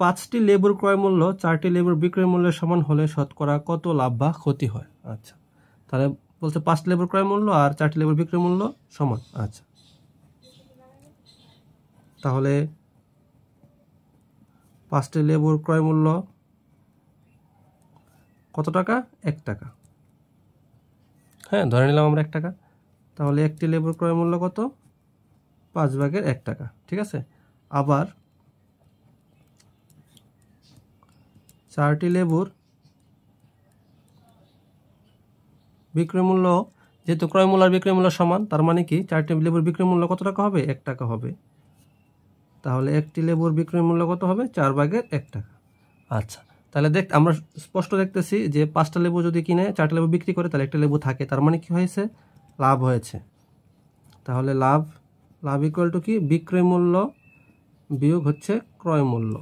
5টি লেবুর ক্রয় মূল্য 4টি লেবুর বিক্রয় মূল্যের সমান হলে শতকরা কত লাভ বা ক্ষতি হয়? আচ্ছা, তাহলে বলছে 5টি লেবুর ক্রয় মূল্য আর 4টি লেবুর বিক্রয় মূল্য সমান। আচ্ছা, তাহলে 5টি লেবুর ক্রয় মূল্য কত টাকা? 1 টাকা। হ্যাঁ, ধরে নিলাম আমরা 1 টাকা। তাহলে একটি লেবুর ক্রয় মূল্য কত? 5/1 টাকা। ঠিক আছে। আবার 4টি লেবুর বিক্রয় মূল্য, যেহেতু ক্রয় মূল্য আর বিক্রয় মূল্য সমান, তার মানে কি 4টি লেবুর বিক্রয় মূল্য কত টাকা হবে? 1 টাকা হবে। তাহলে একটি লেবুর বিক্রয় মূল্য কত হবে? 4/1 টাকা। আচ্ছা, তাহলে আমরা স্পষ্ট দেখতেছি যে 5টা লেবু যদি কিনে 4টা লেবু বিক্রি করে তাহলে একটা লেবু থাকে, তার মানে কি হয়েছে? লাভ হয়েছে। তাহলে লাভ ইকুয়াল টু কি? বিক্রয় মূল্য বিয়োগ হচ্ছে ক্রয় মূল্য,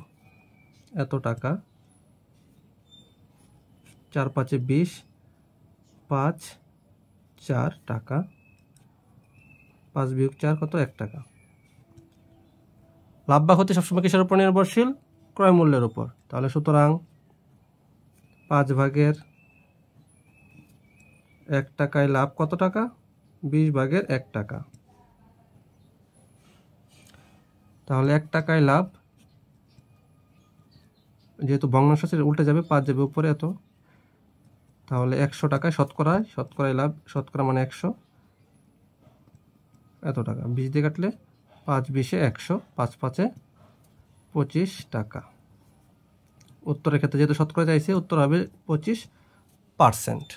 এত টাকা। 4 × 5 = 20, 5 4 টাকা। 5 - 4 কত? 1 টাকা। লাভ বা ক্ষতি সবসময় কিসের উপর নির্ভরশীল? ক্রয় মূল্যের উপর। তাহলে সুতরাং 5/1 টাকায় লাভ কত টাকা? 20/1 টাকা। তাহলে 1 টাকায় লাভ, যেহেতু ভগ্নাংশ আছে উল্টে যাবে, 5 যাবে উপরে, এত। তাহলে 100 টাকায় শতকরায় লাভ, শতকরা মানে 100, এত টাকা। 20 দিয়ে কাটলে 5 × 20 = 100, 5 × 5 = 25 টাকা। উত্তরের ক্ষেত্রে যেহেতু শতকরা চাইছে, উত্তর হবে 25%।